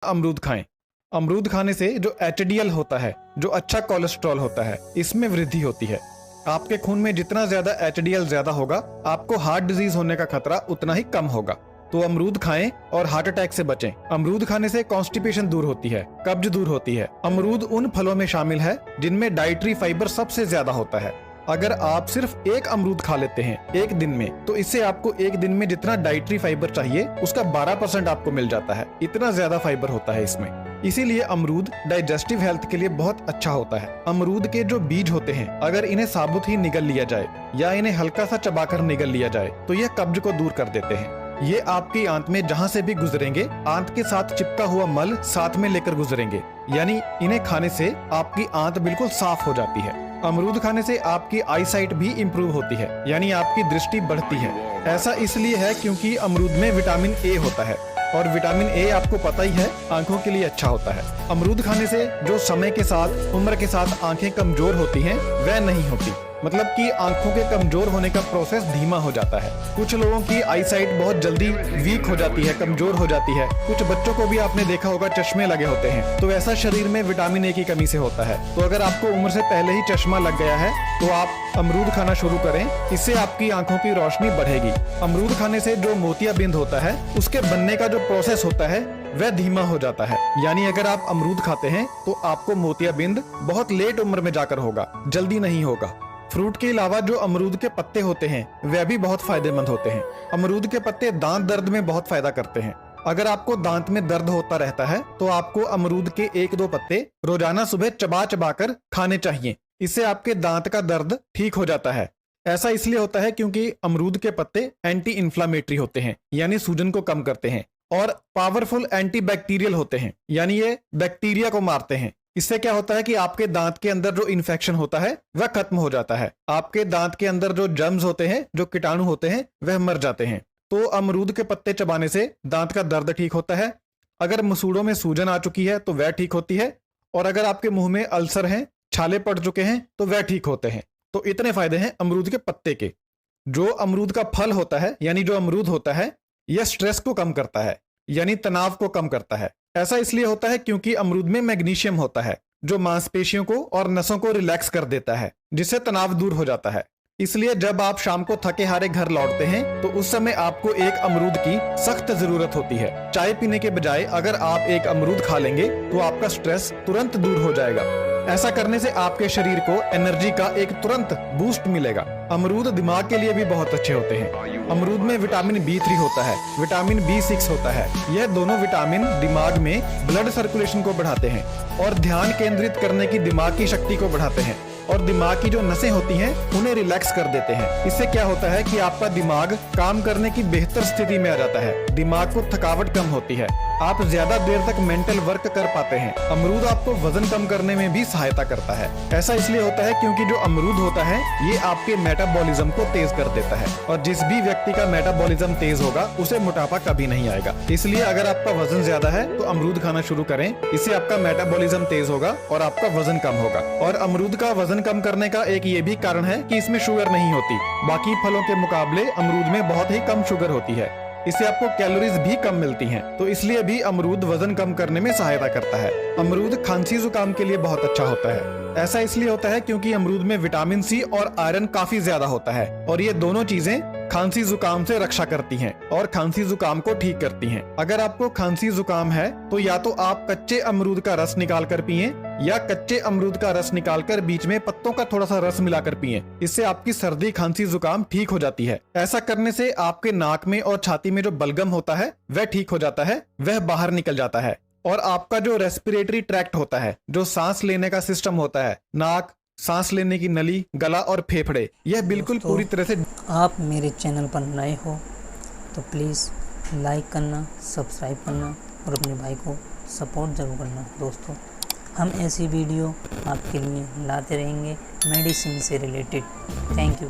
अमरूद खाएं। अमरूद खाने से जो एचडीएल होता है, जो अच्छा कोलेस्ट्रॉल होता है, इसमें वृद्धि होती है। आपके खून में जितना ज्यादा एचडीएल ज्यादा होगा, आपको हार्ट डिजीज होने का खतरा उतना ही कम होगा। तो अमरूद खाएं और हार्ट अटैक से बचें। अमरूद खाने से कॉन्स्टिपेशन दूर होती है, कब्ज दूर होती है। अमरूद उन फलों में शामिल है जिनमें डाइटरी फाइबर सबसे ज्यादा होता है। अगर आप सिर्फ एक अमरूद खा लेते हैं एक दिन में, तो इससे आपको एक दिन में जितना डाइटरी फाइबर चाहिए उसका 12% आपको मिल जाता है। इतना ज्यादा फाइबर होता है इसमें। इसीलिए अमरूद डाइजेस्टिव हेल्थ के लिए बहुत अच्छा होता है। अमरूद के जो बीज होते हैं, अगर इन्हें साबुत ही निगल लिया जाए या इन्हें हल्का सा चबाकर निगल लिया जाए तो यह कब्ज को दूर कर देते हैं। ये आपकी आंत में जहाँ से भी गुजरेंगे, आंत के साथ चिपका हुआ मल साथ में लेकर गुजरेंगे, यानी इन्हें खाने से आपकी आंत बिल्कुल साफ हो जाती है। अमरूद खाने से आपकी आई साइट भी इम्प्रूव होती है, यानी आपकी दृष्टि बढ़ती है। ऐसा इसलिए है क्योंकि अमरूद में विटामिन ए होता है, और विटामिन ए आपको पता ही है आंखों के लिए अच्छा होता है। अमरूद खाने से जो समय के साथ, उम्र के साथ आंखें कमजोर होती हैं, वह नहीं होती। मतलब कि आंखों के कमजोर होने का प्रोसेस धीमा हो जाता है। कुछ लोगों की आई साइट बहुत जल्दी वीक हो जाती है, कमजोर हो जाती है। कुछ बच्चों को भी आपने देखा होगा चश्मे लगे होते हैं, तो ऐसा शरीर में विटामिन ए की कमी से होता है। तो अगर आपको उम्र से पहले ही चश्मा लग गया है तो आप अमरूद खाना शुरू करें, इससे आपकी आंखों की रोशनी बढ़ेगी। अमरूद खाने से जो मोतियाबिंद होता है, उसके बनने का जो प्रोसेस होता है वह धीमा हो जाता है। यानी अगर आप अमरूद खाते हैं तो आपको मोतियाबिंद बहुत लेट उम्र में जाकर होगा, जल्दी नहीं होगा। फ्रूट के अलावा जो अमरूद के पत्ते होते हैं वह भी बहुत फायदेमंद होते हैं। अमरूद के पत्ते दांत दर्द में बहुत फायदा करते हैं। अगर आपको दांत में दर्द होता रहता है तो आपको अमरूद के 1-2 पत्ते रोजाना सुबह चबा चबा कर खाने चाहिए। इससे आपके दांत का दर्द ठीक हो जाता है। ऐसा इसलिए होता है क्योंकि अमरूद के पत्ते एंटी इन्फ्लामेटरी होते हैं, यानी सूजन को कम करते हैं, और पावरफुल एंटी बैक्टीरियल होते हैं, यानी ये बैक्टीरिया को मारते हैं। इससे क्या होता है कि आपके दांत के अंदर जो इन्फेक्शन होता है वह खत्म हो जाता है। आपके दांत के अंदर जो जर्म्स होते हैं, जो कीटाणु होते हैं, वह मर जाते हैं। तो अमरूद के पत्ते चबाने से दांत का दर्द ठीक होता है। अगर मसूड़ों में सूजन आ चुकी है तो वह ठीक होती है, और अगर आपके मुंह में अल्सर हैं, छाले पड़ चुके हैं, तो वह ठीक होते हैं। तो इतने फायदे हैं अमरूद के पत्ते के। जो अमरूद का फल होता है, यानी जो अमरूद होता है, यह स्ट्रेस को कम करता है, यानी तनाव को कम करता है। ऐसा इसलिए होता है क्योंकि अमरूद में मैग्नीशियम होता है, जो मांसपेशियों को और नसों को रिलैक्स कर देता है, जिससे तनाव दूर हो जाता है। इसलिए जब आप शाम को थके हारे घर लौटते हैं तो उस समय आपको एक अमरूद की सख्त जरूरत होती है। चाय पीने के बजाय अगर आप एक अमरूद खा लेंगे तो आपका स्ट्रेस तुरंत दूर हो जाएगा। ऐसा करने से आपके शरीर को एनर्जी का एक तुरंत बूस्ट मिलेगा। अमरूद दिमाग के लिए भी बहुत अच्छे होते हैं। अमरूद में विटामिन B3 होता है, विटामिन B6 होता है। यह दोनों विटामिन दिमाग में ब्लड सर्कुलेशन को बढ़ाते हैं और ध्यान केंद्रित करने की दिमाग की शक्ति को बढ़ाते हैं, और दिमाग की जो नसें होती हैं उन्हें रिलैक्स कर देते हैं। इससे क्या होता है कि आपका दिमाग काम करने की बेहतर स्थिति में आ जाता है। दिमाग को थकावट कम होती है, आप ज्यादा देर तक मेंटल वर्क कर पाते हैं। अमरूद आपको वजन कम करने में भी सहायता करता है। ऐसा इसलिए होता है क्योंकि जो अमरूद होता है ये आपके मेटाबॉलिज्म को तेज कर देता है, और जिस भी व्यक्ति का मेटाबॉलिज्म तेज होगा उसे मोटापा कभी नहीं आएगा। इसलिए अगर आपका वजन ज्यादा है तो अमरूद खाना शुरू करें, इससे आपका मेटाबॉलिज्म तेज होगा और आपका वजन कम होगा। और अमरूद का वजन कम करने का एक ये भी कारण है कि इसमें शुगर नहीं होती। बाकी फलों के मुकाबले अमरूद में बहुत ही कम शुगर होती है। इससे आपको कैलोरीज भी कम मिलती हैं, तो इसलिए भी अमरूद वजन कम करने में सहायता करता है। अमरूद खांसी जुकाम के लिए बहुत अच्छा होता है। ऐसा इसलिए होता है क्योंकि अमरूद में विटामिन C और आयरन काफी ज्यादा होता है, और ये दोनों चीजें खांसी जुकाम से रक्षा करती हैं और खांसी जुकाम को ठीक करती हैं। अगर आपको खांसी जुकाम है तो या तो आप कच्चे अमरूद का रस निकाल कर पिए, या कच्चे अमरूद का रस निकालकर बीच में पत्तों का थोड़ा सा रस मिलाकर पिए। इससे आपकी सर्दी, खांसी, जुकाम ठीक हो जाती है। ऐसा करने से आपके नाक में और छाती में जो बलगम होता है वह ठीक हो जाता है, वह बाहर निकल जाता है। और आपका जो रेस्पिरेटरी ट्रैक्ट होता है, जो सांस लेने का सिस्टम होता है, नाक, सांस लेने की नली, गला और फेफड़े, यह बिल्कुल पूरी तरह से। आप मेरे चैनल पर नए हो तो प्लीज़ लाइक करना, सब्सक्राइब करना और अपने भाई को सपोर्ट ज़रूर करना। दोस्तों, हम ऐसी वीडियो आपके लिए लाते रहेंगे मेडिसिन से रिलेटेड। Thank you.